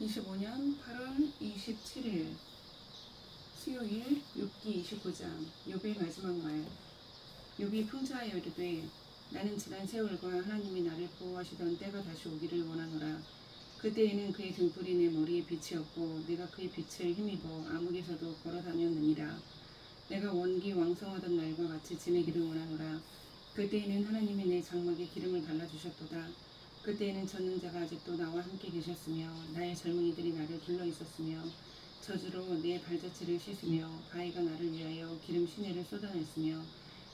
25년 8월 27일 수요일 욥기 29장. 욥의 마지막 말. 욥이 풍자하여 이르되 나는 지난 세월과 하나님이 나를 보호하시던 때가 다시 오기를 원하노라. 그때에는 그의 등불이 내 머리에 빛이었고 내가 그의 빛을 힘입어 암흑에서도 걸어 다녔느니라. 내가 원기 왕성하던 날과 같이 지내기를 원하노라. 그때에는 하나님이 내 장막에 기름을 발라주셨도다. 그때에는 전능자가 아직도 나와 함께 계셨으며 나의 젊은이들이 나를 둘러 있었으며 저주로 내 발자취를 씻으며 바위가 나를 위하여 기름 시내를 쏟아냈으며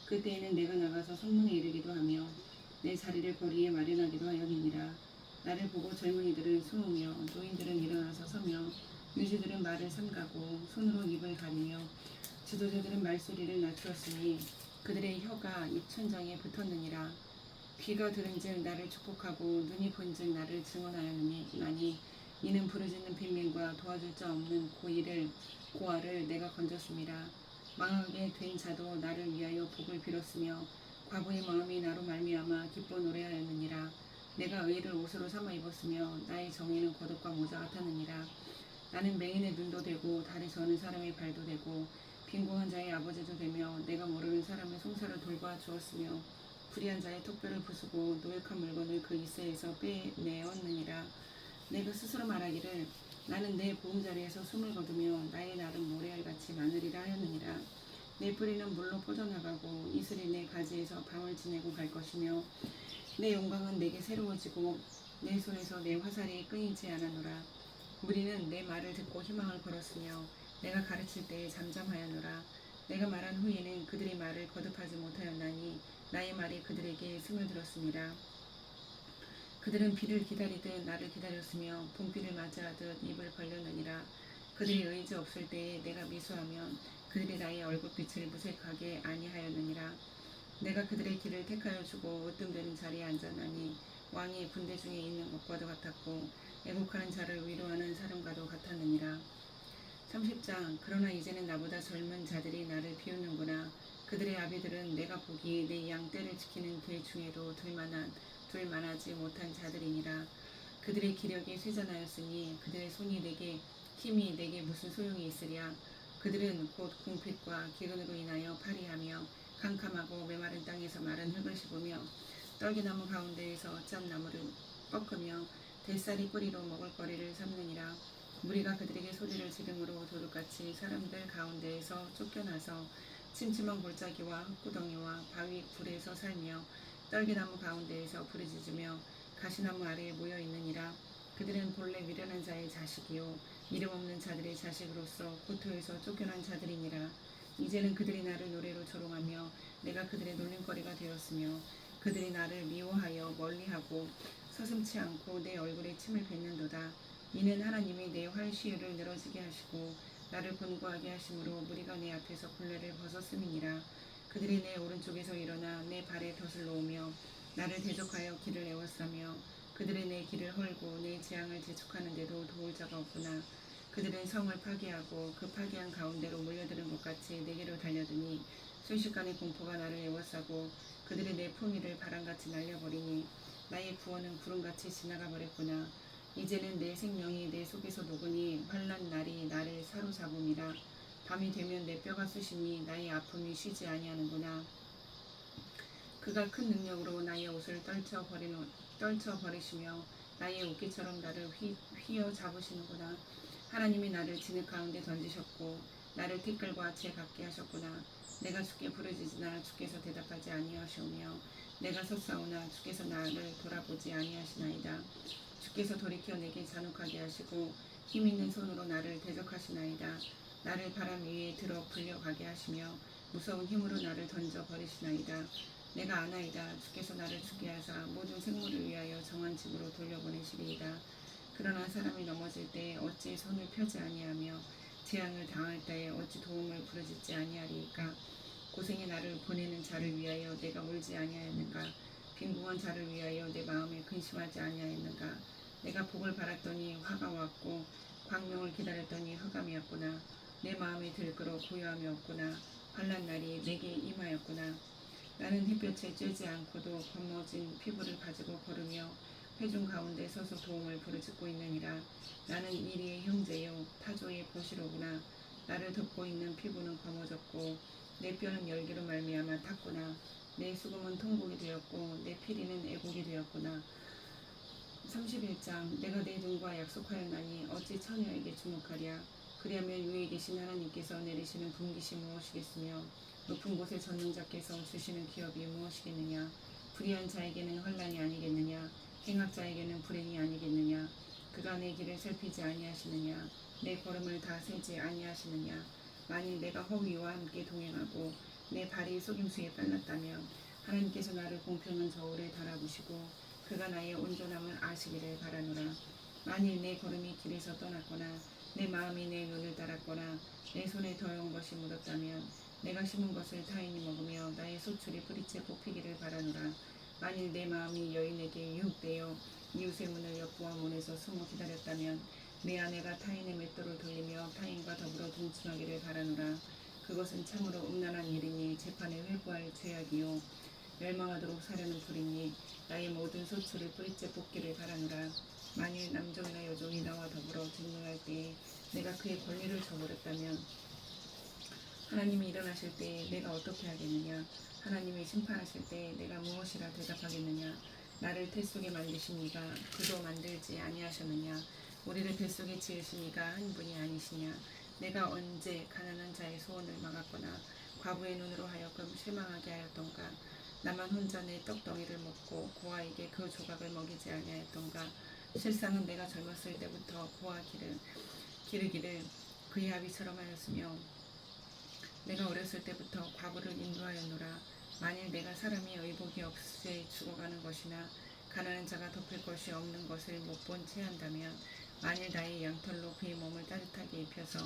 그때에는 내가 나가서 성문에 이르기도 하며 내 자리를 거리에 마련하기도 하였느니라. 나를 보고 젊은이들은 숨으며 노인들은 일어나서 서며 유지들은 말을 삼가고 손으로 입을 가리며 지도자들은 말소리를 낮추었으니 그들의 혀가 입천장에 붙었느니라. 귀가 들은즉 나를 축복하고 눈이 본즉 나를 증언하였느니 이는 부르짖는 빈민과 도와줄 자 없는 고아를 내가 건졌습니다. 망하게 된 자도 나를 위하여 복을 빌었으며 과부의 마음이 나로 말미암아 기뻐 노래하였느니라. 내가 의를 옷으로 삼아 입었으며 나의 정의는 겉옷과 모자 같았느니라. 나는 맹인의 눈도 되고 다리 저는 사람의 발도 되고 빈궁한 자의 아버지도 되며 내가 모르는 사람의 송사를 돌봐 주었으며 불의한 자의 턱뼈를 부수고 노획한 물건을 그 이새에서 빼내었느니라. 내가 스스로 말하기를 나는 내 보금자리에서 숨을 거두며 나의 날은 모래알같이 마느리라 하였느니라. 내 뿌리는 물로 뻗어나가고 이슬이 내 가지에서 밤을 지내고 갈 것이며 내 영광은 내게 새로워지고 내 손에서 내 화살이 끊이지 않았노라. 무리는 내 말을 듣고 희망을 걸었으며 내가 가르칠 때에 잠잠하였노라. 내가 말한 후에는 그들이 말을 거듭하지 못하였나니 나의 말이 그들에게 스며들었습니다. 그들은 비를 기다리듯 나를 기다렸으며 봄비를 맞이하듯 입을 벌렸느니라. 그들이 의지 없을 때에 내가 미소하면 그들이 나의 얼굴빛을 무색하게 아니하였느니라. 내가 그들의 길을 택하여 주고 으뜸되는 자리에 앉았나니 왕이 군대 중에 있는 것과도 같았고 애국하는 자를 위로하는 사람과도 같았느니라. 30장. 그러나 이제는 나보다 젊은 자들이 나를 비웃는구나. 그들의 아비들은 내가 보기에 내 양 떼를 지키는 개 중에도 둘만하지 못한 자들이니라. 그들의 기력이 쇠잔하였으니 그들의 손이 내게 힘이 내게 무슨 소용이 있으랴. 그들은 곧 궁핍과 기근으로 인하여 파리하며 캄캄하고 메마른 땅에서 마른 흙을 씹으며 떨기나무 가운데에서 짠 나무를 꺾으며 대쌀이 뿌리로 먹을거리를 삼느니라. 무리가 그들에게 소리를 지름으로 도둑같이 사람들 가운데에서 쫓겨나서 침침한 골짜기와 흙구덩이와 바위 굴에서 살며 떨기나무 가운데에서 부르짖으며 가시나무 아래에 모여 있느니라. 그들은 본래 미련한 자의 자식이요 이름 없는 자들의 자식으로서 고토에서 쫓겨난 자들이니라. 이제는 그들이 나를 노래로 조롱하며 내가 그들의 놀림거리가 되었으며 그들이 나를 미워하여 멀리하고 서슴지 않고 내 얼굴에 침을 뱉는도다. 이는 하나님이 내 활시위를 늘어지게 하시고 나를 곤고하게 하심으로 무리가 내 앞에서 굴레를 벗었음이니라. 그들이 내 오른쪽에서 일어나 내 발에 덫을 놓으며 나를 대적하여 길을 에워싸며 그들이 내 길을 헐고 내 재앙을 재촉하는데도 도울 자가 없구나. 그들은 성을 파괴하고 그 파괴한 가운데로 몰려드는 것 같이 내게로 달려드니 순식간에 공포가 나를 에워싸고 그들이 내 품위를 바람같이 날려버리니 나의 구원은 구름같이 지나가 버렸구나. 이제는 내 생명이 내 속에서 녹으니 환난 날이 나를 사로잡음이라. 밤이 되면 내 뼈가 쑤시니 나의 아픔이 쉬지 아니하는구나. 그가 큰 능력으로 나의 옷을 떨쳐버리시며 나의 옷깃처럼 나를 휘어잡으시는구나. 하나님이 나를 진흙 가운데 던지셨고 나를 티끌과 채 같게 하셨구나. 내가 주께 부르짖으나 주께서 대답하지 아니하시오며 내가 섰사오나 주께서 나를 돌아보지 아니하시나이다. 주께서 돌이켜 내게 잔혹하게 하시고 힘있는 손으로 나를 대적하시나이다. 나를 바람 위에 들어 불려가게 하시며 무서운 힘으로 나를 던져 버리시나이다. 내가 아나이다. 주께서 나를 죽게 하사 모든 생물을 위하여 정한 집으로 돌려보내시리이다. 그러나 사람이 넘어질 때에 어찌 손을 펴지 아니하며 재앙을 당할 때에 어찌 도움을 부르짖지 아니하리이까. 고생의 나를 보내는 자를 위하여 내가 울지 아니하였는가. 빈궁한 자를 위하여 내 마음에 근심하지 아니하였는가. 내가 복을 바랐더니 화가 왔고 광명을 기다렸더니 흑암이었구나. 내 마음이 들끓어 고요함이 없구나. 환난 날이 내게 임하였구나. 나는 햇볕에 쬐지 않고도 검어진 피부를 가지고 걸으며 회중 가운데 서서 도움을 부르짖고 있느니라. 나는 이리의 형제요 타조의 보시로구나. 나를 덮고 있는 피부는 검어졌고 내 뼈는 열기로 말미암아 탔구나. 내 수금은 통곡이 되었고 내 피리는 애곡이 되었구나. 31장 내가 내 눈과 약속하였나니 어찌 처녀에게 주목하랴. 그리하면 위에 계신 하나님께서 내리시는 분깃이 무엇이겠으며 높은 곳의 전능자께서 주시는 기업이 무엇이겠느냐. 불의한 자에게는 환난이 아니겠느냐. 행악자에게는 불행이 아니겠느냐. 그가 내 길을 살피지 아니하시느냐. 내 걸음을 다 세지 아니하시느냐. 만일 내가 허위와 함께 동행하고 내 발이 속임수에 빨랐다면 하나님께서 나를 공평한 저울에 달아보시고 그가 나의 온전함을 아시기를 바라노라. 만일 내 걸음이 길에서 떠났거나 내 마음이 내 눈을 따랐거나 내 손에 더러운 것이 묻었다면 내가 심은 것을 타인이 먹으며 나의 소출이 뿌리째 뽑히기를 바라노라. 만일 내 마음이 여인에게 유혹되어 이웃의 문을 엿보아 문에서 숨어 기다렸다면 내 아내가 타인의 맷돌을 돌리며 타인과 더불어 동침하기를 바라노라. 그것은 참으로 음란한 일이니 재판에 회부할 죄악이요 멸망하도록 사려는 불이니 나의 모든 소출을 뿌리째 뽑기를 바라노라. 만일 남종이나 여종이 나와 더불어 증명할 때에 내가 그의 권리를 저버렸다면 하나님이 일어나실 때에 내가 어떻게 하겠느냐. 하나님이 심판하실 때에 내가 무엇이라 대답하겠느냐. 나를 태 속에 만드신 이가 그도 만들지 아니하셨느냐. 우리를 뱃속에 지으신 이가 한 분이 아니시냐. 내가 언제 가난한 자의 소원을 막았거나 과부의 눈으로 하여금 실망하게 하였던가. 나만 혼자 내 떡덩이를 먹고 고아에게 그 조각을 먹이지 아니하였던가. 실상은 내가 젊었을 때부터 고아 기르기를 그의 아비처럼 하였으며 내가 어렸을 때부터 과부를 인도하였노라. 만일 내가 사람이 의복이 없이 죽어가는 것이나 가난한 자가 덮을 것이 없는 것을 못 본 채 한다면 만일 나의 양털로 그의 몸을 따뜻하게 입혀서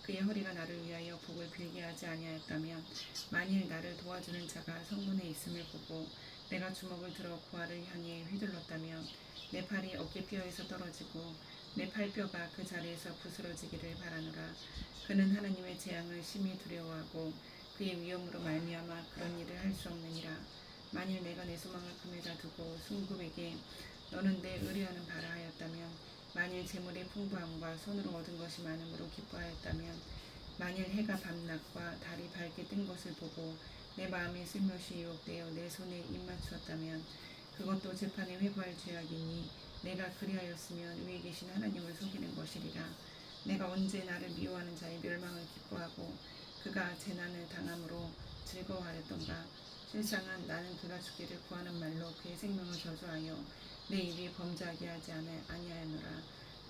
그의 허리가 나를 위하여 복을 빌게 하지 아니하였다면 만일 나를 도와주는 자가 성문에 있음을 보고 내가 주먹을 들어 고아를 향해 휘둘렀다면 내 팔이 어깨뼈에서 떨어지고 내 팔뼈가 그 자리에서 부스러지기를 바라노라. 그는 하나님의 재앙을 심히 두려워하고 그의 위엄으로 말미암아 그런 일을 할 수 없느니라. 만일 내가 내 소망을 금에다 두고 순금에게 너는 내 의뢰하는 바라 하였다면 만일 재물의 풍부함과 손으로 얻은 것이 많음으로 기뻐하였다면 만일 해가 밤낮과 달이 밝게 뜬 것을 보고 내 마음이 슬며시 유혹되어 내 손에 입맞추었다면 그것도 재판에 회부할 죄악이니 내가 그리하였으면 위에 계신 하나님을 속이는 것이리라. 내가 언제 나를 미워하는 자의 멸망을 기뻐하고 그가 재난을 당함으로 즐거워하였던가. 실상은 나는 그가 죽기를 구하는 말로 그의 생명을 저주하여 내 입이 범죄하게 하지 아니하였노라.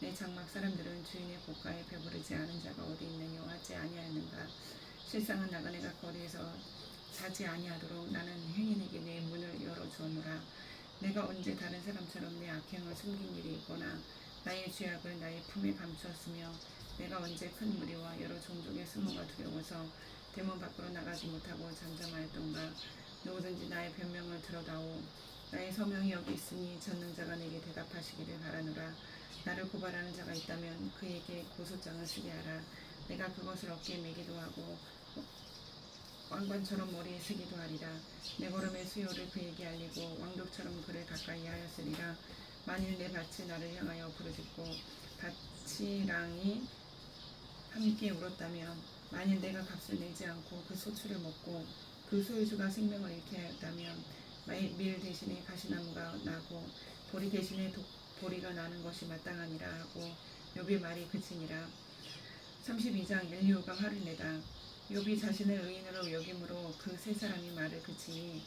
내 장막 사람들은 주인의 고가에 배부르지 않은 자가 어디 있느냐 하지 아니하였는가. 실상은 나그네가 거리에서 자지 아니하도록 나는 행인에게 내 문을 열어주었노라. 내가 언제 다른 사람처럼 내 악행을 숨긴 일이 있거나 나의 죄악을 나의 품에 감추었으며 내가 언제 큰 무리와 여러 종족의 수모가 두려워서 대문 밖으로 나가지 못하고 잠잠하였던가. 누구든지 나의 변명을 들어다오. 나의 서명이 여기 있으니 전능자가 내게 대답하시기를 바라노라. 나를 고발하는 자가 있다면 그에게 고소장을 쓰게 하라. 내가 그것을 어깨에 매기도 하고 왕관처럼 머리에 쓰기도 하리라. 내 걸음의 수요를 그에게 알리고 왕족처럼 그를 가까이 하였으리라. 만일 내 밭이 나를 향하여 부르짖고 밭이랑이 함께 울었다면 만일 내가 값을 내지 않고 그 소출을 먹고 그 소유주가 생명을 잃게 하였다면 밀 대신에 가시나무가 나고 보리 대신에 보리가 나는 것이 마땅하니라 하고 욥의 말이 그치니라. 32장 엘리후가 화를 내다. 욥이 자신을 의인으로 여김으로 그 세 사람이 말을 그치니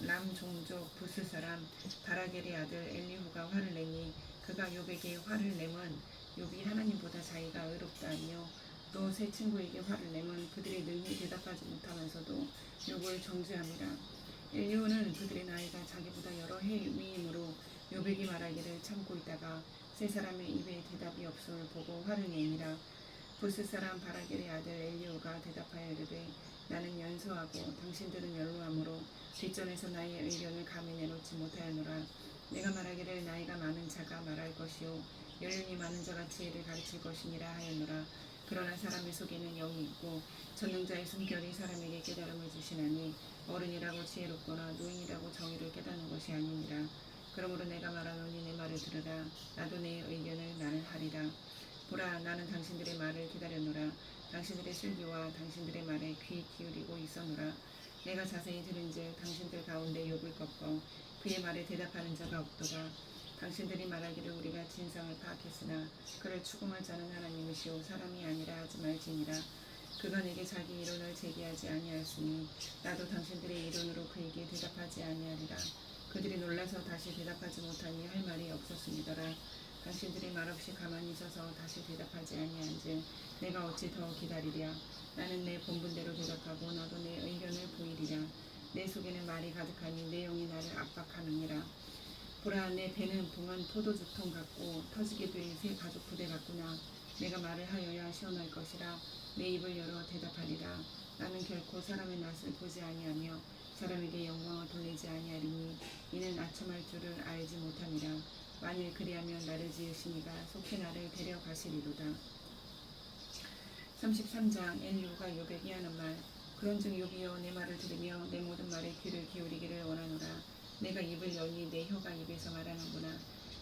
람종족 부스 사람 바라겔의 아들 엘리후가 화를 내니 그가 욥에게 화를 내면 욥이 하나님보다 자기가 의롭다 하며 또 세 친구에게 화를 내면 그들이 능히 대답하지 못하면서도 욥을 정죄함이라. 엘리후는 그들의 나이가 자기보다 여러 해 위이므로 욥에게 말하기를 참고 있다가 세 사람의 입에 대답이 없음을 보고 화를 내니라. 부스 사람 바라겔의 아들 엘리후가 대답하여 이르되 나는 연소하고 당신들은 연로하므로 뒷전에서 나의 의견을 감히 내놓지 못하였노라. 내가 말하기를 나이가 많은 자가 말할 것이요 연륜이 많은 자가 지혜를 가르칠 것이니라 하였노라. 그러나 사람의 속에는 영이 있고 전능자의 숨결이 사람에게 깨달음을 주시나니 어른이라고 지혜롭거나 노인이라고 정의를 깨닫는 것이 아니니라. 그러므로 내가 말하노니 내 말을 들으라. 나도 내 의견을 나는 하리라. 보라, 나는 당신들의 말을 기다려노라. 당신들의 슬비와 당신들의 말에 귀 기울이고 있어노라. 내가 자세히 들은즉 당신들 가운데 욥을 꺾어 그의 말에 대답하는 자가 없도다. 당신들이 말하기를 우리가 진상을 파악했으나 그를 추궁할 자는 하나님이시오 사람이 아니라 하지 말지니라. 그가 내게 자기 이론을 제기하지 아니하였으니 나도 당신들의 이론으로 그에게 대답하지 아니하리라. 그들이 놀라서 다시 대답하지 못하니 할 말이 없었습니다라. 당신들이 말없이 가만히 서서 다시 대답하지 아니한즉 내가 어찌 더 기다리랴. 나는 내 본분대로 대답하고 너도 내 의견을 보이리라. 내 속에는 말이 가득하니 내 영이 나를 압박하느니라. 보라, 내 배는 봉한 포도주통 같고 터지게 된 새 가죽 부대 같구나. 내가 말을 하여야 시원할 것이라. 내 입을 열어 대답하리라. 나는 결코 사람의 낯을 보지 아니하며 사람에게 영광을 돌리지 아니하리니 이는 아첨할 줄을 알지 못함이라. 만일 그리하면 나를 지으신 이가 속히 나를 데려가시리로다. 33장 엘리후가 욥에게 하는 말. 그런즉 욥이여 내 말을 들으며 내 모든 말에 귀를 기울이기를 원하노라. 내가 입을 여니 내 혀가 입에서 말하는구나.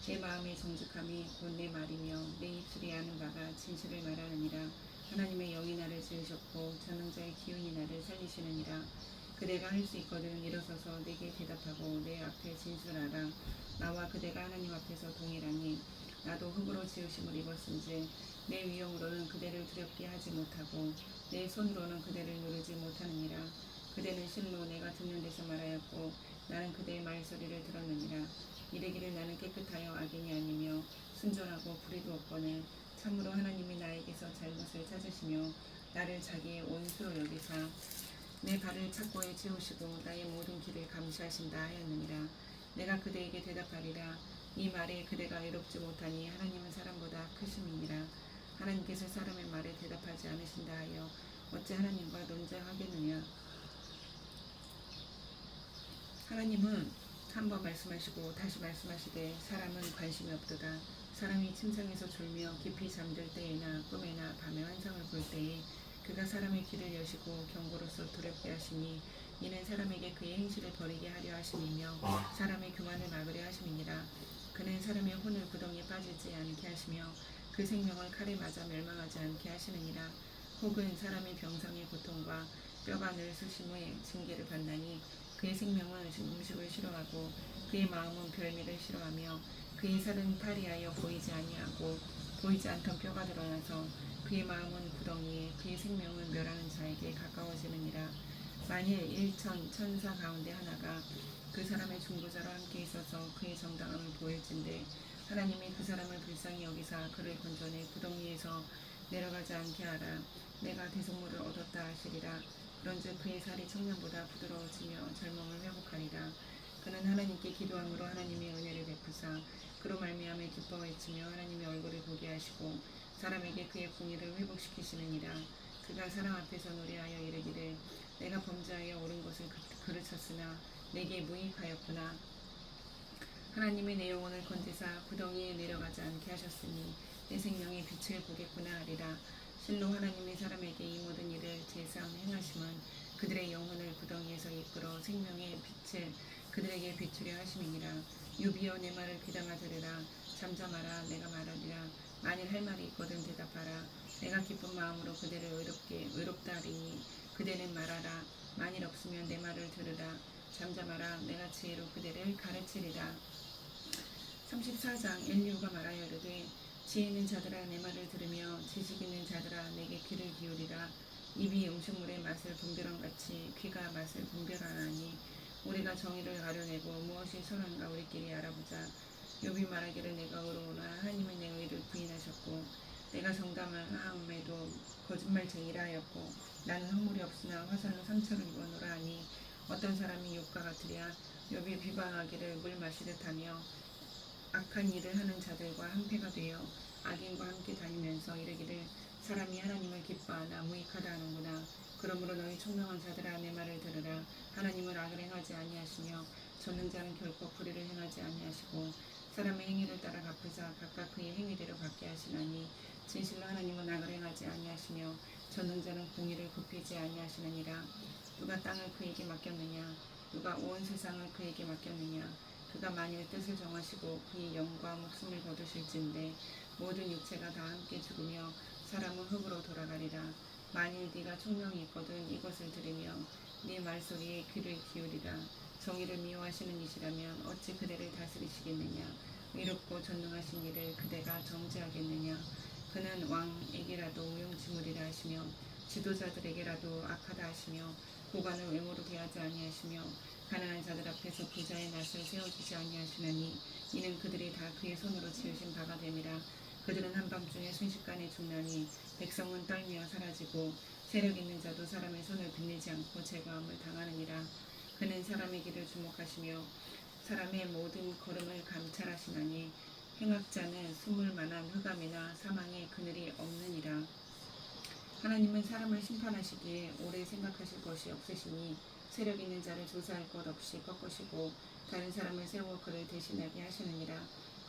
내 마음의 정직함이 곧 내 말이며 내 입술이 아는 바가 진실을 말하느니라. 하나님의 영이 나를 지으셨고 전능자의 기운이 나를 살리시느니라. 그대가 할 수 있거든 일어서서 내게 대답하고 내 앞에 진술하라. 나와 그대가 하나님 앞에서 동일하니 나도 흙으로 지으심을 입었은지 내 위엄으로는 그대를 두렵게 하지 못하고 내 손으로는 그대를 누르지 못하느니라. 그대는 실로 내가 듣는 데서 말하였고 나는 그대의 말소리를 들었느니라. 이르기를 나는 깨끗하여 악인이 아니며 순전하고 불의도 없거늘 참으로 하나님이 나에게서 잘못을 찾으시며 나를 자기의 온수로 여기사 내 발을 착고에 채우시고 나의 모든 길을 감시하신다 하였느니라. 내가 그대에게 대답하리라. 이 말에 그대가 의롭지 못하니 하나님은 사람보다 크심이니라. 하나님께서 사람의 말에 대답하지 않으신다 하여 어찌 하나님과 논쟁하겠느냐. 하나님은 한 번 말씀하시고 다시 말씀하시되 사람은 관심이 없도다. 사람이 침상에서 졸며 깊이 잠들 때에나 꿈에나 밤에 환상을 볼 때에 그가 사람의 귀를 여시고 경고로서 두렵게 하시니 이는 사람에게 그의 행실을 버리게 하려 하심이며 사람의 교만을 막으려 하심이니라. 그는 사람의 혼을 구덩이에 빠지지 않게 하시며 그 생명을 칼에 맞아 멸망하지 않게 하시느니라. 혹은 사람의 병상의 고통과 뼈가 늘 수심의 징계를 받나니 그의 생명은 음식을 싫어하고 그의 마음은 별미를 싫어하며 그의 살은 파리하여 보이지 아니하고 보이지 않던 뼈가 드러나서 그의 마음은 구덩이에 그의 생명은 멸하는 자에게 가까워지느니라. 만일 1천 천사 가운데 하나가 그 사람의 중보자로 함께 있어서 그의 정당함을 보일진데 하나님이 그 사람을 불쌍히 여기사 그를 건져내 구덩이에서 내려가지 않게 하라. 내가 대속물을 얻었다 하시리라. 그런즉 그의 살이 청년보다 부드러워지며 젊음을 회복하리라. 그는 하나님께 기도함으로 하나님의 은혜를 베푸사 그로 말미암아 기뻐 외치며 하나님의 얼굴을 보게 하시고 사람에게 그의 공의를 회복시키시느니라. 그가 사람 앞에서 노래하여 이르기를 내가 범죄하여 옳은 것을 그르쳤으나 내게 무익하였구나. 하나님이 내 영혼을 건지사 구덩이에 내려가지 않게 하셨으니 내 생명의 빛을 보겠구나 하리라. 실로 하나님이 사람에게 이 모든 일을 제삼 행하심은 그들의 영혼을 구덩이에서 이끌어 생명의 빛을 그들에게 비추려 하심이니라. 욥이여 내 말을 귀담아 들으라. 잠잠하라. 내가 말하리라. 만일 할 말이 있거든 대답하라. 내가 기쁜 마음으로 그대를 의롭다 하리니 그대는 말하라. 만일 없으면 내 말을 들으라. 잠잠하라. 내가 지혜로 그대를 가르치리라. 34장 엘리후가 말하여 이르되 지혜 있는 자들아 내 말을 들으며 지식 있는 자들아 내게 귀를 기울이라. 입이 음식물의 맛을 분별함같이 귀가 맛을 분별하나니 우리가 정의를 가려내고 무엇이 선한가 우리끼리 알아보자. 욥이 말하기를 내가 의로우나 하나님은 내 의를 부인하셨고 내가 정당함에도 거짓말쟁이라 하였고 나는 허물이 없으나 화살로 상처를 입었노라 하니 어떤 사람이 욥과 같으랴. 욥이 비방하기를 물 마시듯 하며 악한 일을 하는 자들과 한패가 되어 악인과 함께 다니면서 이르기를 사람이 하나님을 기뻐하나 무익하다 하는구나. 그러므로 너희 총명한 자들아 내 말을 들으라. 하나님은 악을 행하지 아니하시며 전능자는 결코 불의를 행하지 아니하시고 사람의 행위를 따라 갚으사 각각 그의 행위대로 받게 하시나니 진실로 하나님은 악을 행하지 아니하시며 전능자는 공의를 굽히지 아니하시느니라. 누가 땅을 그에게 맡겼느냐. 누가 온 세상을 그에게 맡겼느냐. 그가 만일 뜻을 정하시고 그의 영과 목숨을 거두실진데 모든 육체가 다 함께 죽으며 사람은 흙으로 돌아가리라. 만일 네가 총명이 있거든 이것을 들으며 네 말소리에 귀를 기울이라. 정의를 미워하시는 이시라면 어찌 그대를 다스리시겠느냐. 의롭고 전능하신 이를 그대가 정죄하겠느냐. 그는 왕에게라도 무용지물이라 하시며 지도자들에게라도 악하다 하시며 고관을 외모로 대하지 아니하시며 가난한 자들 앞에서 부자의 낯을 세워주지 아니하시나니 이는 그들이 다 그의 손으로 지으신 바가 됨이라. 그들은 한밤중에 순식간에 죽나니 백성은 떨며 사라지고 세력 있는 자도 사람의 손을 빛내지 않고 제거함을 당하느니라. 그는 사람의 길을 주목하시며 사람의 모든 걸음을 감찰하시나니 행악자는 숨을 만한 흑암이나 사망의 그늘이 없느니라. 하나님은 사람을 심판하시기에 오래 생각하실 것이 없으시니 세력 있는 자를 조사할 것 없이 꺾으시고 다른 사람을 세워 그를 대신하게 하시느니라.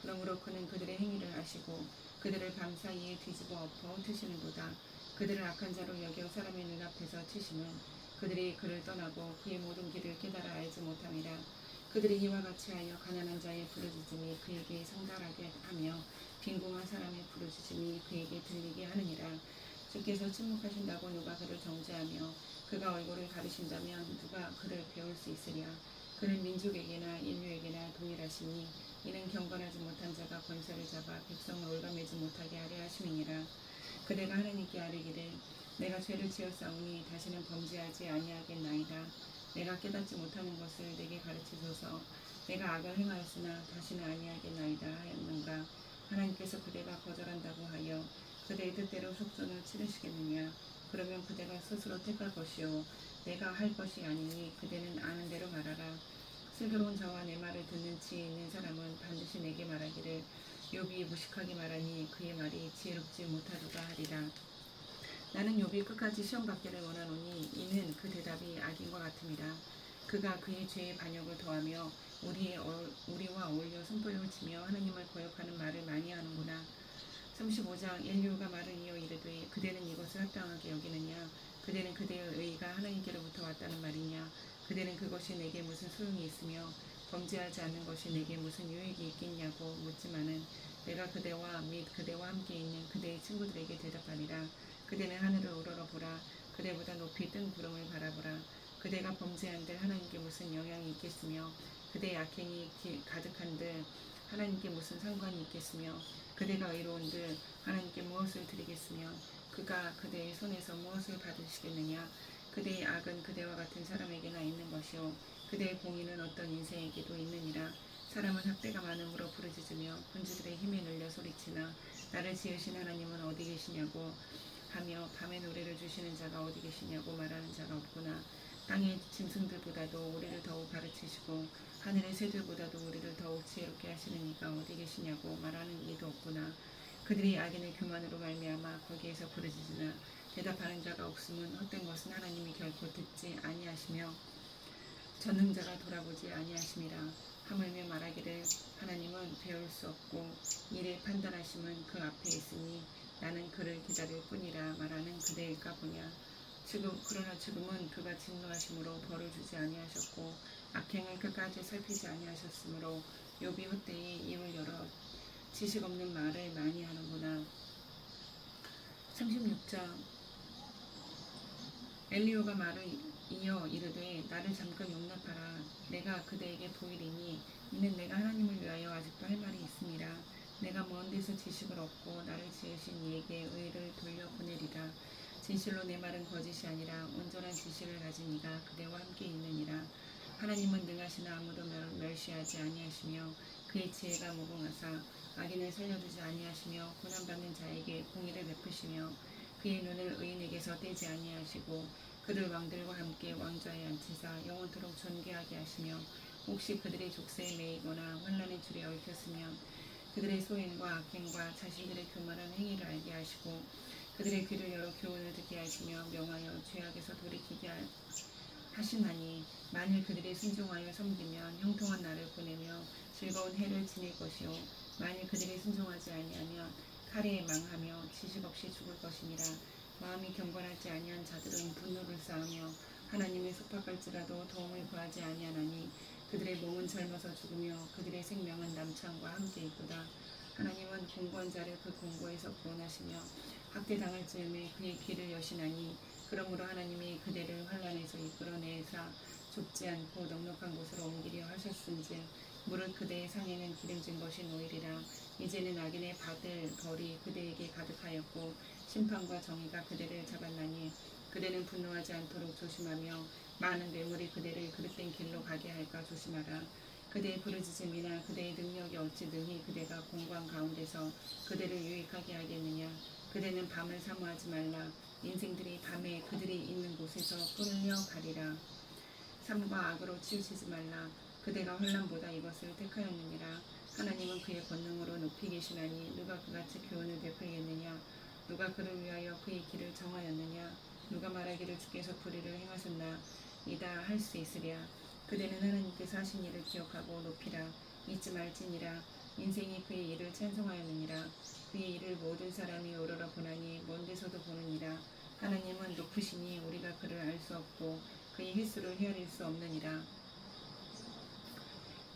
그러므로 그는 그들의 행위를 아시고 그들을 밤사이에 뒤집어 엎어 트시는도다. 그들을 악한 자로 여겨 사람의 눈앞에서 치심은 그들이 그를 떠나고 그의 모든 길을 깨달아 알지 못함이라. 그들이 이와 같이 하여 가난한 자의 부르짖음이 그에게 성달하게 하며 빈궁한 사람의 부르짖음이 그에게 들리게 하느니라. 주께서 침묵하신다고 누가 그를 정죄하며 그가 얼굴을 가리신다면 누가 그를 배울 수 있으랴. 그는 민족에게나 인류에게나 동일하시니 이는 경건하지 못한 자가 권세를 잡아 백성을 올가매지 못하게 하려 하심이니라. 그대가 하나님께 아뢰기를 내가 죄를 지었사오니 다시는 범죄하지 아니하겠나이다. 내가 깨닫지 못하는 것을 내게 가르치소서. 내가 악을 행하였으나 다시는 아니하겠나이다 하였는가. 하나님께서 그대가 거절한다고 하여 그대의 뜻대로 속전을 치르시겠느냐. 그러면 그대가 스스로 택할 것이요 내가 할 것이 아니니 그대는 아는 대로 말하라. 슬기로운 자와 내 말을 듣는 지혜 있는 사람은 반드시 내게 말하기를 욥이 무식하게 말하니 그의 말이 지혜롭지 못하도다 하리라. 나는 욥이 끝까지 시험 받기를 원하노니 이는 그 대답이 악인과 같음이라. 그가 그의 죄의 반역을 더하며 우리와 어울려 선포를 치며 하나님을 거역하는 말을 많이 하는구나. 35장 엘리후가 말을 이어 이르되 그대는 이것을 합당하게 여기느냐. 그대는 그대의 의의가 하나님께로부터 왔다는 말이냐. 그대는 그것이 내게 무슨 소용이 있으며 범죄하지 않는 것이 내게 무슨 유익이 있겠냐고 묻지만은 내가 그대와 및 그대와 함께 있는 그대의 친구들에게 대답하리라. 그대는 하늘을 우러러보라. 그대보다 높이 뜬 구름을 바라보라. 그대가 범죄한들 하나님께 무슨 영향이 있겠으며 그대의 악행이 가득한들 하나님께 무슨 상관이 있겠으며 그대가 의로운들 하나님께 무엇을 드리겠으며 그가 그대의 손에서 무엇을 받으시겠느냐. 그대의 악은 그대와 같은 사람에게나 있는 것이요 그대의 공의는 어떤 인생에게도 있느니라. 사람은 학대가 많음으로 부르짖으며 군주들의 힘에 눌려 소리치나 나를 지으신 하나님은 어디 계시냐고 하며 밤에 노래를 주시는 자가 어디 계시냐고 말하는 자가 없구나. 땅의 짐승들보다도 우리를 더욱 가르치시고 하늘의 새들보다도 우리를 더욱 지혜롭게 하시는 이가 어디 계시냐고 말하는 이도 없구나. 그들이 악인의 교만으로 말미암아 거기에서 부르짖으나 대답하는 자가 없음은 헛된 것은 하나님이 결코 듣지 아니하시며 전능자가 돌아보지 아니하심이라. 하물며 말하기를 하나님은 배울 수 없고 일의 판단하심은 그 앞에 있으니 나는 그를 기다릴 뿐이라 말하는 그대일까 보냐. 그러나 지금은 그가 진노하심으로 벌을 주지 아니하셨고 악행을 끝까지 살피지 아니하셨으므로 욥이 헛되이 입을 열어 지식 없는 말을 많이 하는구나. 36장 엘리후가 말을 이어 이르되 나를 잠깐 용납하라. 내가 그대에게 보이리니 이는 내가 하나님을 위하여 아직도 할 말이 있음이라. 내가 먼 데서 지식을 얻고 나를 지으신 이에게 의를 돌려보내리라. 진실로 내 말은 거짓이 아니라 온전한 지식을 가진 이가 그대와 함께 있느니라. 하나님은 능하시나 아무도 멸시하지 아니하시며 그의 지혜가 무궁하사 악인을 살려두지 아니하시며 고난받는 자에게 공의를 베푸시며 그의 눈을 의인에게서 떼지 아니하시고 그를 왕들과 함께 왕좌에 앉히사 영원토록 존귀하게 하시며 혹시 그들의 족쇄에 매이거나 환난의 줄에 얽혔으면 그들의 소인과 악행과 자신들의 교만한 행위를 알게 하시고 그들의 귀를 열어 교훈을 듣게 하시며 명하여 죄악에서 돌이키게 하시나니 만일 그들이 순종하여 섬기면 형통한 날을 보내며 즐거운 해를 지낼 것이요 만일 그들이 순종하지 아니하면 칼에 망하며 지식 없이 죽을 것이니라. 마음이 경건하지 아니한 자들은 분노를 쌓으며 하나님의 속박할지라도 도움을 구하지 아니하나니 그들의 몸은 젊어서 죽으며 그들의 생명은 남창과 함께 있도다. 하나님은 공고한 자를 그 공고에서 구원하시며 학대당할 즈음에 그의 길을 여시나니 그러므로 하나님이 그대를 환난에서 이끌어내사 좁지 않고 넉넉한 곳으로 옮기려 하셨은즉 무릇 그대의 상에는 기름진 것이 놓이리라. 이제는 악인의 받을 벌이 그대에게 가득하였고 심판과 정의가 그대를 잡았나니 그대는 분노하지 않도록 조심하며 많은 뇌물이 그대를 그릇된 길로 가게 할까 조심하라. 그대의 부르짖음이나 그대의 능력이 어찌 능히 그대가 공고한 가운데서 그대를 유익하게 하겠느냐. 그대는 밤을 사모하지 말라. 인생들이 밤에 그들이 있는 곳에서 끌려가리라. 삶과 악으로 치우치지 말라. 그대가 혼란보다 이것을 택하였느니라. 하나님은 그의 권능으로 높이 계시나니 누가 그같이 교훈을 베풀겠느냐. 누가 그를 위하여 그의 길을 정하였느냐. 누가 말하기를 주께서 불의를 행하셨나 이다 할 수 있으랴. 그대는 하나님께서 하신 일을 기억하고 높이라. 잊지 말지니라. 인생이 그의 일을 찬송하였느니라. 그의 일을 모든 사람이 오로라 보나니 먼 데서도 보느니라. 하나님은 높으시니 우리가 그를 알 수 없고 그의 횟수를 헤아릴 수 없느니라.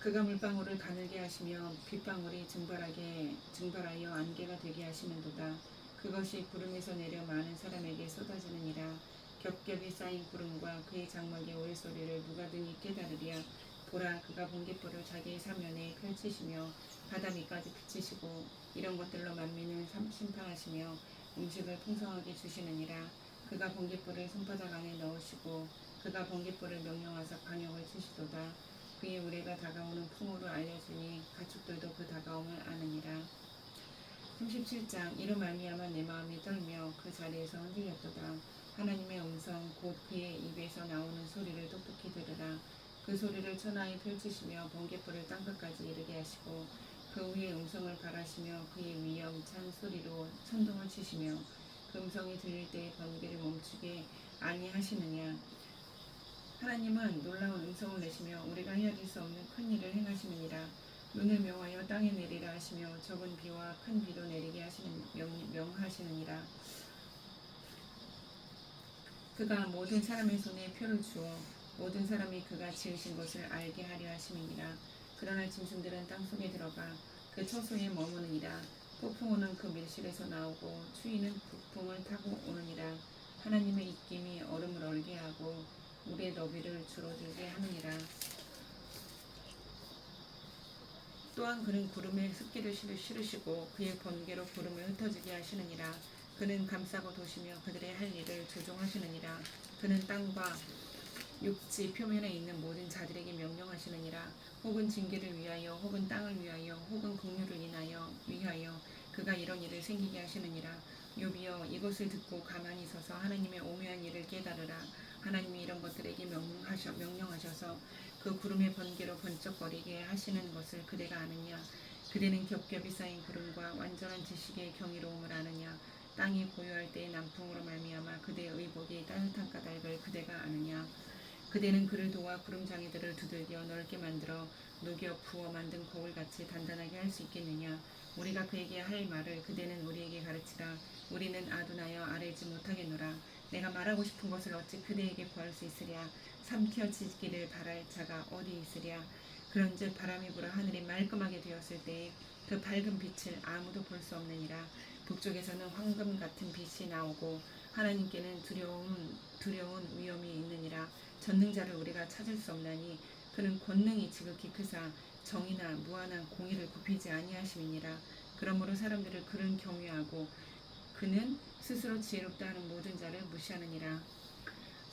그가 물방울을 가늘게 하시며 빗방울이 증발하여 안개가 되게 하시는도다. 그것이 구름에서 내려 많은 사람에게 쏟아지느니라. 겹겹이 쌓인 구름과 그의 장막의 오랫소리를 누가 능히 깨달으랴. 보라, 그가 번갯불을 자기의 사면에 펼치시며 바다 밑까지 비치시고 이런 것들로 만민을 심판하시며 음식을 풍성하게 주시느니라. 그가 번갯불을 손바닥 안에 넣으시고 그가 번갯불을 명령하사 반역을 치시도다. 그의 의뢰가 다가오는 풍우로 알려주니 가축들도 그 다가옴을 아느니라. 37장. 이로 말미암아 내 마음이 떨며 그 자리에서 흔들렸도다. 하나님의 음성 곧 그의 입에서 나오는 소리를 똑똑히 들으라. 그 소리를 천하에 펼치시며 번갯불을 땅끝까지 이르게 하시고 그 후에 음성을 발하시며 그의 위엄찬 소리로 천둥을 치시며 그 음성이 들릴 때에 번개를 멈추게 아니하시느냐. 하나님은 놀라운 음성을 내시며 우리가 헤아릴 수 없는 큰 일을 행하시느니라. 눈을 명하여 땅에 내리라 하시며 적은 비와 큰 비도 내리게 명하시느니라. 그가 모든 사람의 손에 표를 주어 모든 사람이 그가 지으신 것을 알게 하려 하심이니라. 그러나 짐승들은 땅속에 들어가 그 처소에 머무느니라. 폭풍우는 그 밀실에서 나오고 추위는 북풍을 타고 오느니라. 하나님의 입김이 얼음을 얼게 하고 물의 너비를 줄어들게 하느니라. 또한 그는 구름에 습기를 실으시고 그의 번개로 구름을 흩어지게 하시느니라. 그는 감싸고 도시며 그들의 할 일을 조종하시느니라. 그는 땅과 육지 표면에 있는 모든 자들에게 명령하시느니라. 혹은 징계를 위하여 혹은 땅을 위하여 혹은 긍휼을 위하여 그가 이런 일을 생기게 하시느니라. 욥이여, 이것을 듣고 가만히 서서 하나님의 오묘한 일을 깨달으라. 하나님이 이런 것들에게 명령하셔서 그 구름의 번개로 번쩍거리게 하시는 것을 그대가 아느냐. 그대는 겹겹이 쌓인 구름과 완전한 지식의 경이로움을 아느냐. 땅이 고요할 때의 남풍으로 말미암아 그대의 의복이 따뜻한 까닭을 그대가 아느냐. 그대는 그를 도와 구름장이들을 두들겨 넓게 만들어 녹여 부어 만든 거울같이 단단하게 할 수 있겠느냐. 우리가 그에게 할 말을 그대는 우리에게 가르치라. 우리는 아둔하여 알지 못하겠노라. 내가 말하고 싶은 것을 어찌 그대에게 구할 수 있으랴. 삼켜지기를 바랄 자가 어디 있으랴. 그런즉 바람이 불어 하늘이 말끔하게 되었을 때에 그 밝은 빛을 아무도 볼 수 없느니라. 북쪽에서는 황금 같은 빛이 나오고 하나님께는 두려운 위엄이 있느니라. 전능자를 우리가 찾을 수 없나니 그는 권능이 지극히 크사 정의나 무한한 공의를 굽히지 아니하심이니라. 그러므로 사람들을 그는 경외하고 그는 스스로 지혜롭다 하는 모든 자를 무시하느니라.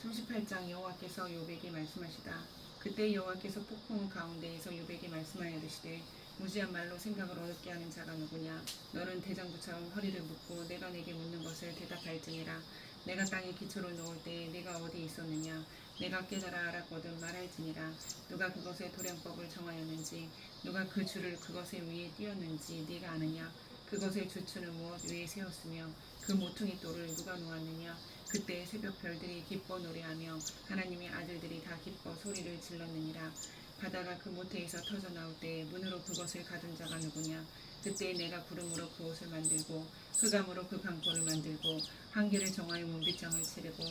38장. 여호와께서 욥에게 말씀하시다. 그때 여호와께서 폭풍 가운데에서 욥에게 말씀하여 이르시되 무지한 말로 생각을 어둡게 하는 자가 누구냐. 너는 대장부처럼 허리를 묶고 내가 내게 묻는 것을 대답할지니라. 내가 땅에 기초를 놓을 때에 네가 어디 있었느냐. 내가 깨달아 알았거든 말할지니라. 누가 그것의 도량법을 정하였는지 누가 그 줄을 그것의 위에 띄었는지 네가 아느냐. 그것의 주추는 무엇 위에 세웠으며 그 모퉁이 돌을 누가 놓았느냐. 그때 새벽 별들이 기뻐 노래하며 하나님의 아들들이 다 기뻐 소리를 질렀느니라. 바다가 그 모태에서 터져 나올 때에 문으로 그것을 가둔 자가 누구냐. 그때 내가 구름으로 그 옷을 만들고 흑암으로 그 강포를 만들고 한계를 정하여 문빗장을 치르고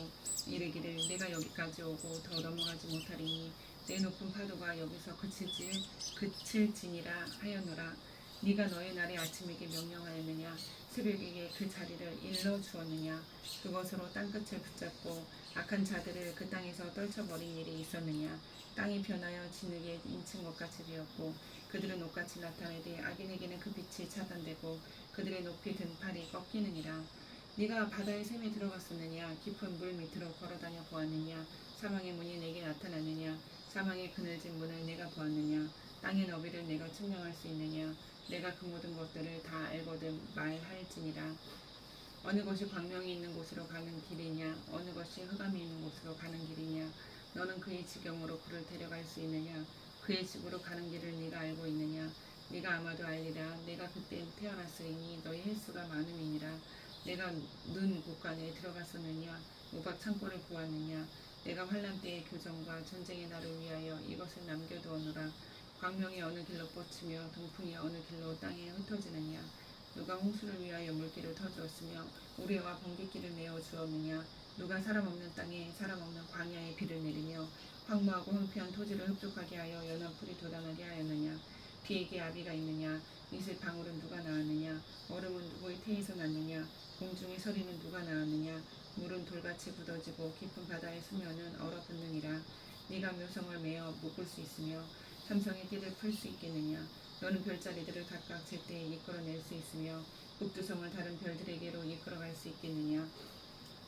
이르기를 내가 여기까지 오고 더 넘어가지 못하리니 내 높은 파도가 여기서 그칠지니라 하였노라. 네가 너의 날의 아침에게 명령하였느냐? 새벽에게 그 자리를 일러 주었느냐? 그것으로 땅끝을 붙잡고 악한 자들을 그 땅에서 떨쳐버린 일이 있었느냐? 땅이 변하여 진흙에 인친 것 같이 되었고 그들은 옷같이 나타내되 악인에게는 그 빛이 차단되고 그들의 높이 든 팔이 꺾이느니라. 네가 바다의 샘에 들어갔었느냐? 깊은 물 밑으로 걸어다녀 보았느냐? 사망의 문이 내게 나타났느냐? 사망의 그늘진 문을 내가 보았느냐? 땅의 너비를 내가 측량할 수 있느냐? 내가 그 모든 것들을 다 알거든 말할지니라. 어느 것이 광명이 있는 곳으로 가는 길이냐? 어느 것이 흑암이 있는 곳으로 가는 길이냐? 너는 그의 지경으로 그를 데려갈 수 있느냐? 그의 집으로 가는 길을 네가 알고 있느냐? 네가 아마도 알리라. 내가 그때 태어났으니 너희 횟수가 많음이니라. 내가 눈 곳간에 들어갔었느냐? 우박 창고를 보았느냐? 내가 환란 때의 교정과 전쟁의 날을 위하여 이것을 남겨두었노라. 광명이 어느 길로 뻗치며 동풍이 어느 길로 땅에 흩어지느냐? 누가 홍수를 위하여 물길을 터주었으며 우레와 번갯길을 내어 주었느냐? 누가 사람 없는 땅에 사람 없는 광야에 비를 내리며 황무하고 황폐한 토지를 흡족하게 하여 연한 풀이 돋아나게 하였느냐? 비에게 아비가 있느냐? 이슬 방울은 누가 낳았느냐? 얼음은 누구의 태에서 났느냐? 공중의 서리는 누가 낳았느냐? 물은 돌같이 굳어지고 깊은 바다의 수면은 얼어붙느니라. 네가 묘성을 메어 묶을 수 있으며 삼성의 띠를 풀 수 있겠느냐? 너는 별자리들을 각각 제때에 이끌어낼 수 있으며 북두성을 다른 별들에게로 이끌어갈 수 있겠느냐?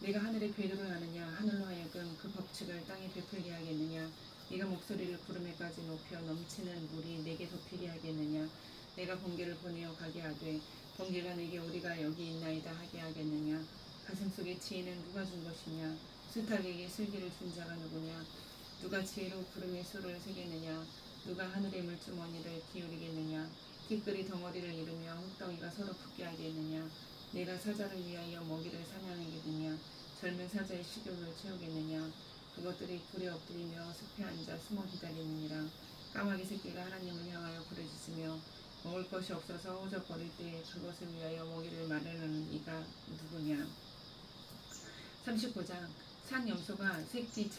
네가 하늘에 궤도를 하느냐? 하늘로 하여금 그 법칙을 땅에 베풀게 하겠느냐? 네가 목소리를 구름에까지 높여 넘치는 물이 내게 덮이게 하겠느냐? 내가 번개를 보내어 가게 하되 번개가 내게 우리가 여기 있나이다 하게 하겠느냐? 가슴속의 지혜는 누가 준 것이냐? 수탉에게 슬기를 준 자가 누구냐? 누가 지혜로 구름의 수를 세겠느냐? 누가 하늘의 물주머니를 기울이겠느냐? 티끌이 덩어리를 이루며 흙덩이가 서로 붙게 하겠느냐? 내가 사자를 위하여 먹이를 사냥하겠느냐? 젊은 사자의 식욕을 채우겠느냐? 그것들이 굴에 엎드리며 숲에 앉아 숨어 기다리느니라. 까마귀 새끼가 하나님을 향하여 부르짖으며 먹을 것이 없어서 허우적거릴 때 그것을 위하여 먹이를 마련하는 이가 누구냐? 39장. 산 염소가 새끼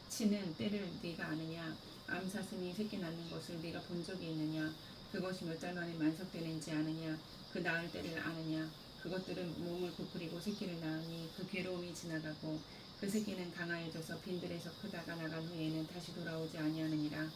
치는 때를 네가 아느냐? 암사슴이 새끼 낳는 것을 네가 본 적이 있느냐? 그것이 몇 달 만에 만석되는지 아느냐? 그 낳을 때를 아느냐? 그것들은 몸을 부풀리고 새끼를 낳으니 그 괴로움이 지나가고 그 새끼는 강하여져서 빈들에서 크다가 나간 후에는 다시 돌아오지 아니하느니라.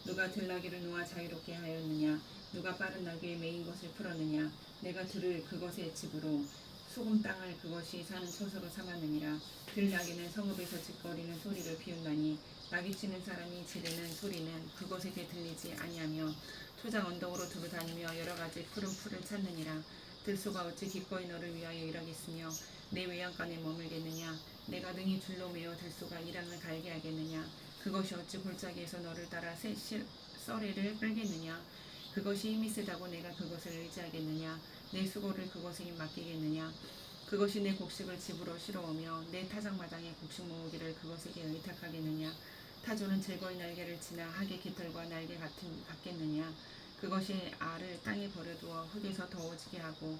누가 들나귀를 놓아 자유롭게 하였느냐? 누가 빠른 나귀에 매인 것을 풀었느냐? 내가 들을 그것의 집으로 소금 땅을 그것이 사는 처소로 삼았느니라. 들나귀는 성읍에서 짓거리는 소리를 비운다니 나귀치는 사람이 지르는 소리는 그것에게 들리지 아니하며 초장 언덕으로 두루 다니며 여러 가지 푸른 풀을 찾느니라. 들소가 어찌 기꺼이 너를 위하여 일하겠으며 내 외양간에 머물겠느냐? 내가 능히 줄로 메어 들소가 이랑을 갈게 하겠느냐? 그것이 어찌 골짜기에서 너를 따라 썰애를 끌겠느냐? 그것이 힘이 세다고 내가 그것을 의지하겠느냐? 내 수고를 그것에 맡기겠느냐? 그것이 내 곡식을 집으로 실어오며 내 타작마당에 곡식 모으기를 그것에게 의탁하겠느냐? 타조는 즐거이 날개를 치나 학의 깃털과 날개 같겠느냐? 그것이 알을 땅에 버려두어 흙에서 더워지게 하고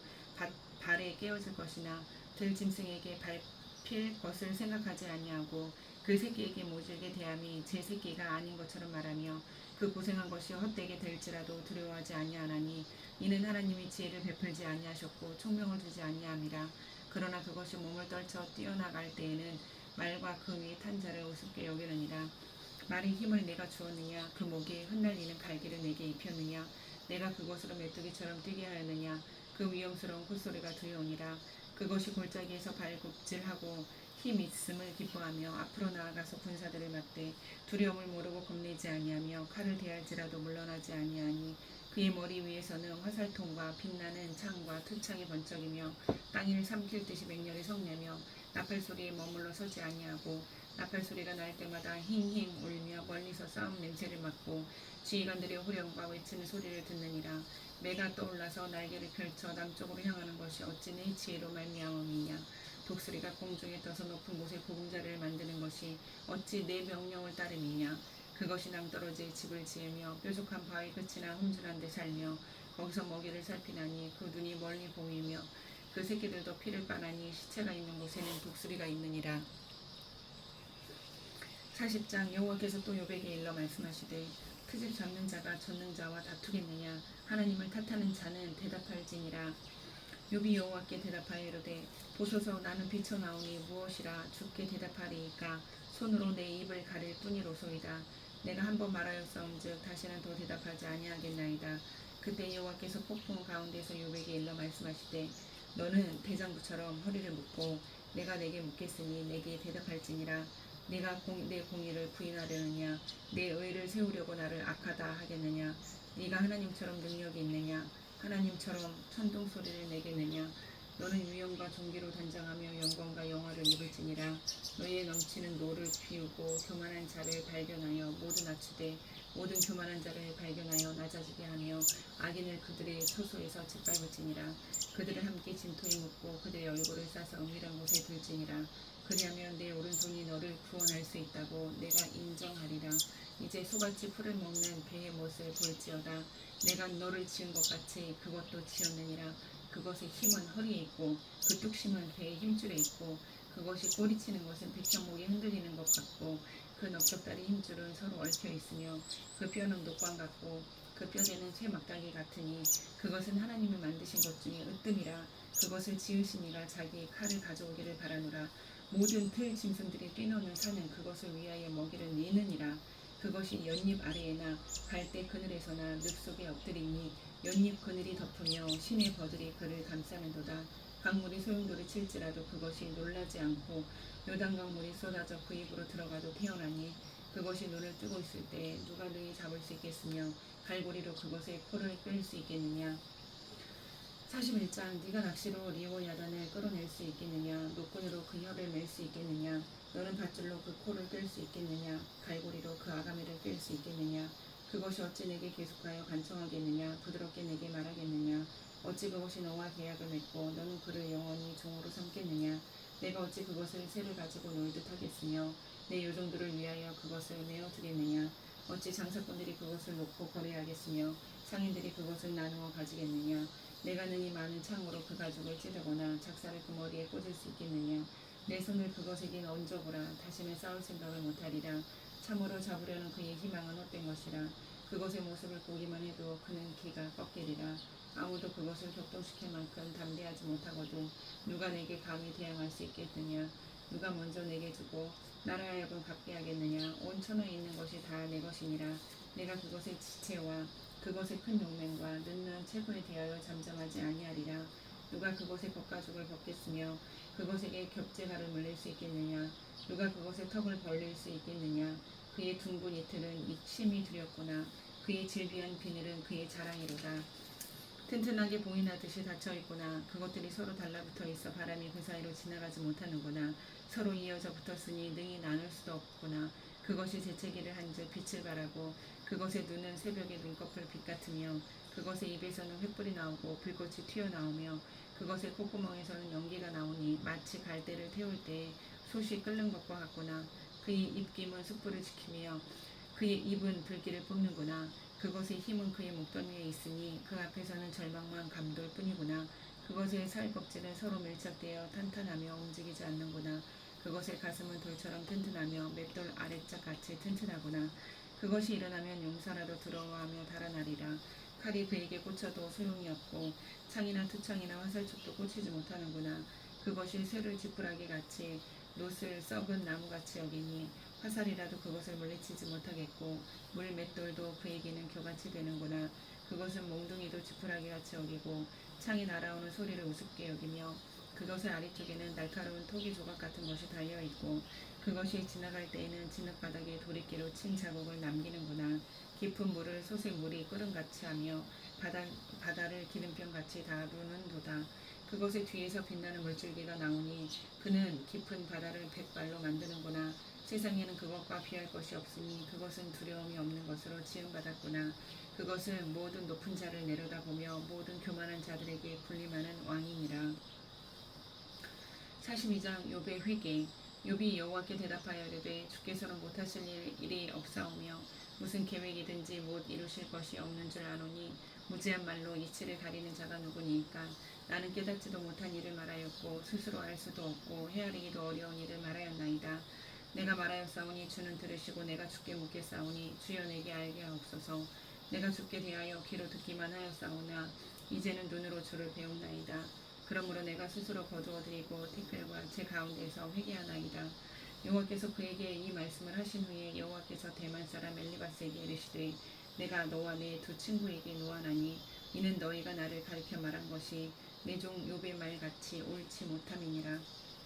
발에 깨어질 것이나 들짐승에게 밟힐 것을 생각하지 아니하고 그 새끼에게 모질게 대함이 제 새끼가 아닌 것처럼 말하며 그 고생한 것이 헛되게 될지라도 두려워하지 아니하나니 이는 하나님이 지혜를 베풀지 아니하셨고 총명을 주지 아니함이라. 그러나 그것이 몸을 떨쳐 뛰어나갈 때에는 말과 그 위에 탄 자를 우습게 여기느니라. 말의 힘을 내가 주었느냐? 그 목에 흩날리는 갈기를 내게 입혔느냐? 내가 그것으로 메뚜기처럼 뛰게 하였느냐? 그 위험스러운 콧소리가 두려우니라. 그것이 골짜기에서 발굽질하고 힘 있음을 기뻐하며 앞으로 나아가서 군사들을 맞대 두려움을 모르고 겁내지 아니하며 칼을 대할지라도 물러나지 아니하니 그의 머리 위에서는 화살통과 빛나는 창과 투창이 번쩍이며 땅을 삼킬 듯이 맹렬히 성내며 나팔 소리에 머물러 서지 아니하고 나팔 소리가 날 때마다 힝힝 울며 멀리서 싸움 냄새를 맡고 지휘관들의 호령과 외치는 소리를 듣느니라. 매가 떠올라서 날개를 펼쳐 남쪽으로 향하는 것이 어찌 내 지혜로 말미암음이냐? 독수리가 공중에 떠서 높은 곳에 보금자리를 만드는 것이 어찌 내 명령을 따름이냐? 그것이 낭떠러지에 집을 지으며 뾰족한 바위 끝이나 홈줄한 데 살며 거기서 먹이를 살피나니 그 눈이 멀리 보이며 그 새끼들도 피를 빠나니 시체가 있는 곳에는 독수리가 있느니라. 40장 여호와께서 또 욥에게 일러 말씀하시되 트집 잡는 자가 젖는 자와 다투겠느냐 하나님을 탓하는 자는 대답할지니라. 욥이 여호와께 대답하여 이르되 보소서 나는 비쳐나오니 무엇이라 주께 대답하리이까 손으로 내 입을 가릴 뿐이로소이다. 내가 한번 말하였사온즉 다시는 더 대답하지 아니하겠나이다. 그때 여호와께서 폭풍 가운데서 욥에게 일러 말씀하시되 너는 대장부처럼 허리를 묶고 내가 내게 묻겠으니 내게 대답할지니라. 내가 내 공의를 부인하려느냐 내 의를 세우려고 나를 악하다 하겠느냐. 네가 하나님처럼 능력이 있느냐 하나님처럼 천둥 소리를 내겠느냐. 너는 위엄과 존귀로 단장하며 영광과 영화를 입을지니라. 너희의 넘치는 노를 비우고 교만한 자를 발견하여 모두 낮추되 모든 교만한 자를 발견하여 낮아지게 하며 악인을 그들의 처소에서 짓밟을지니라. 그들을 함께 진토에 묻고 그들의 얼굴을 싸서 은밀한 곳에 둘지니라. 그리하면 내 오른손이 너를 구원할 수 있다고 내가 인정하리라. 이제 소같이 풀을 먹는 배의 못을 볼지어다. 내가 너를 지은 것 같이 그것도 지었느니라. 그것의 힘은 허리에 있고 그 뚝심은 배의 힘줄에 있고 그것이 꼬리치는 것은 백향목이 흔들리는 것 같고 그 넓적다리 힘줄은 서로 얽혀 있으며 그 뼈는 녹광 같고 그 뼈대는 쇠 막대기 같으니 그것은 하나님이 만드신 것 중에 으뜸이라. 그것을 지으신 이가 자기 칼을 가져오기를 바라노라. 모든 틀 짐승들이 뛰노는 산은 그것을 위하여 먹이를 내느니라. 그것이 연잎 아래에나 갈대 그늘에서나 늪 속에 엎드리니 연잎 그늘이 덮으며 신의 버들이 그를 감싸는도다. 강물이 소용돌이 칠지라도 그것이 놀라지 않고 요단강 물이 쏟아져 그 입으로 들어가도 태어나니 그것이 눈을 뜨고 있을 때 누가 능히 잡을 수 있겠으며 갈고리로 그것의 코를 끌 수 있겠느냐. 41장 네가 낚시로 리오야단을 끌어낼 수 있겠느냐. 노끈으로 그 혀를 맬 수 있겠느냐. 너는 밧줄로 그 코를 끌 수 있겠느냐. 갈고리로 그 아가미를 끌 수 있겠느냐. 그것이 어찌 내게 계속하여 간청하겠느냐. 부드럽게 내게 말하겠느냐. 어찌 그것이 너와 계약을 맺고 너는 그를 영원히 종으로 삼겠느냐. 내가 어찌 그것을 새를 가지고 놀듯 하겠으며 내 요정들을 위하여 그것을 내어두겠느냐. 어찌 장사꾼들이 그것을 놓고 거래하겠으며 상인들이 그것을 나누어 가지겠느냐. 내가 능히 많은 창으로 그 가죽을 찌르거나 작사를 그 머리에 꽂을 수 있겠느냐. 내 손을 그것에게 얹어보라. 다시는 싸울 생각을 못하리라. 참으로 잡으려는 그의 희망은 헛된 것이라. 그것의 모습을 보기만 해도 그는 기가 꺾이리라. 아무도 그것을 격동시킬 만큼 담대하지 못하거든 누가 내게 감히 대항할 수 있겠느냐. 누가 먼저 내게 주고 나를 하여금 갚게 하겠느냐. 온 천하에 있는 것이 다 내 것이니라. 내가 그것의 지체와 그것의 큰 용맹과 늦는 체구에 대하여 잠잠하지 아니하리라. 누가 그것의 겉가죽을 벗겠으며 그것에게 겹재갈을 물릴 수 있겠느냐. 누가 그것의 턱을 벌릴 수 있겠느냐. 그의 둥근 이틀은 심히 두렵구나. 그의 질비한 비늘은 그의 자랑이로다. 튼튼하게 봉인하듯이 닫혀있구나. 그것들이 서로 달라붙어 있어 바람이 그 사이로 지나가지 못하는구나. 서로 이어져 붙었으니 능히 나눌 수도 없구나. 그것이 재채기를 한즉 빛을 발하고 그것의 눈은 새벽의 눈꺼풀 빛 같으며 그것의 입에서는 횃불이 나오고 불꽃이 튀어나오며 그것의 콧구멍에서는 연기가 나오니 마치 갈대를 태울 때에 솥이 끓는 것과 같구나. 그의 입김은 숯불을 지키며 그의 입은 불길을 뿜는구나. 그것의 힘은 그의 목덜미에 있으니 그 앞에서는 절망만 감돌 뿐이구나. 그것의 살 껍질은 서로 밀착되어 탄탄하며 움직이지 않는구나. 그것의 가슴은 돌처럼 튼튼하며 맷돌 아랫짝 같이 튼튼하구나. 그것이 일어나면 용사라도 두려워하며 달아나리라. 칼이 그에게 꽂혀도 소용이 없고 창이나 투창이나 화살촉도 꽂히지 못하는구나. 그것이 쇠를 지푸라기 같이 놋을 썩은 나무같이 여기니 화살이라도 그것을 물리치지 못하겠고 물 맷돌도 그에게는 교같이 되는구나. 그것은 몽둥이도 지푸라기같이 여기고 창이 날아오는 소리를 우습게 여기며 그것의 아래쪽에는 날카로운 토기 조각 같은 것이 달려있고 그것이 지나갈 때에는 진흙바닥에 도리끼로 친 자국을 남기는구나. 깊은 물을 솥의 물이 끓음같이 하며 바다를 기름병같이 다루는도다. 그것의 뒤에서 빛나는 물줄기가 나오니 그는 깊은 바다를 백발로 만드는구나. 세상에는 그것과 비할 것이 없으니 그것은 두려움이 없는 것으로 지음받았구나. 그것은 모든 높은 자를 내려다보며 모든 교만한 자들에게 군림하는 왕이니라. 42장 욥의 회개. 욥이 여호와께 대답하여 이르되 주께서는 못하실 일이 없사오며 무슨 계획이든지 못 이루실 것이 없는 줄 아노니 무지한 말로 이치를 가리는 자가 누구니까. 나는 깨닫지도 못한 일을 말하였고 스스로 알 수도 없고 헤아리기도 어려운 일을 말하였나이다. 내가 말하였사오니 주는 들으시고 내가 주께 묻겠사오니 주여 내게 알게 하옵소서. 내가 주께 대하여 귀로 듣기만 하였사오나 이제는 눈으로 주를 배운나이다. 그러므로 내가 스스로 거두어드리고 티끌과 제 가운데서 회개하나이다. 여호와께서 그에게 이 말씀을 하신 후에 여호와께서 대만 사람 엘리바스에게 이르시되 내가 너와 내 두 친구에게 노하나니 이는 너희가 나를 가리켜 말한 것이 내 종 욥의 말같이 옳지 못함이니라.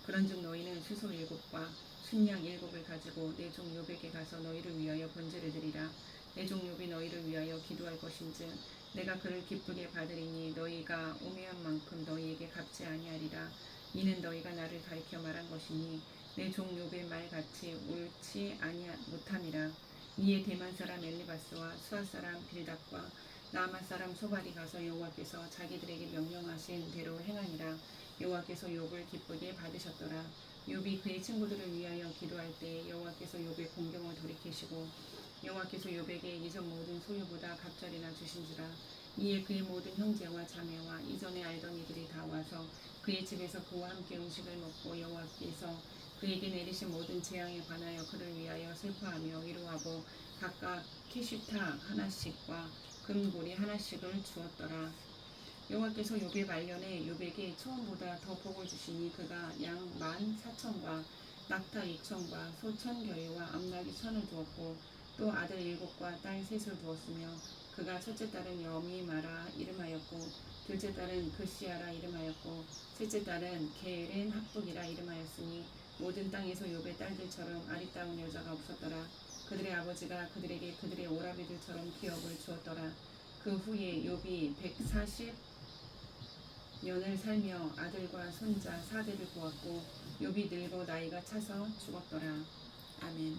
그런즉 너희는 수소 7과 순양 7을 가지고 내 종 욥에게 가서 너희를 위하여 번제를 드리라. 내 종 욥이 너희를 위하여 기도할 것인즉 내가 그를 기쁘게 받으리니 너희가 오매한 만큼 너희에게 갚지 아니하리라. 이는 너희가 나를 가리켜 말한 것이니 내 종 욥의 말같이 옳지 못함이라. 이에 대만 사람 엘리바스와 수아 사람 빌닷과 나아만 사람 소발이 가서 여호와께서 자기들에게 명령하신 대로 행하니라. 여호와께서 욥을 기쁘게 받으셨더라. 욥이 그의 친구들을 위하여 기도할 때 여호와께서 욥의 공경을 돌이키시고 여호와께서 욥에게 이전 모든 소유보다 갑절이나 주신지라. 이에 그의 모든 형제와 자매와 이전에 알던 이들이 다 와서 그의 집에서 그와 함께 음식을 먹고 여호와께서 그에게 내리신 모든 재앙에 관하여 그를 위하여 슬퍼하며 위로하고 각각 캐시타 하나씩과 금고리 하나씩을 주었더라. 여호와께서 욥의 말년에 욥에게 처음보다 더 복을 주시니 그가 양 14,000과 낙타 2,000과 소 1,000겨레와 암나귀 1,000을 두었고 또 아들 7과 딸 3을 두었으며 그가 첫째 딸은 여미마라 이름하였고 둘째 딸은 그시아라 이름하였고 셋째 딸은 게렌 합북이라 이름하였으니 모든 땅에서 욥의 딸들처럼 아리따운 여자가 없었더라. 그들의 아버지가 그들에게 그들의 오라비들처럼 기업을 주었더라. 그 후에 욥이 140년을 살며 아들과 손자 4대를 보았고 욥이 늙어 나이가 차서 죽었더라. 아멘.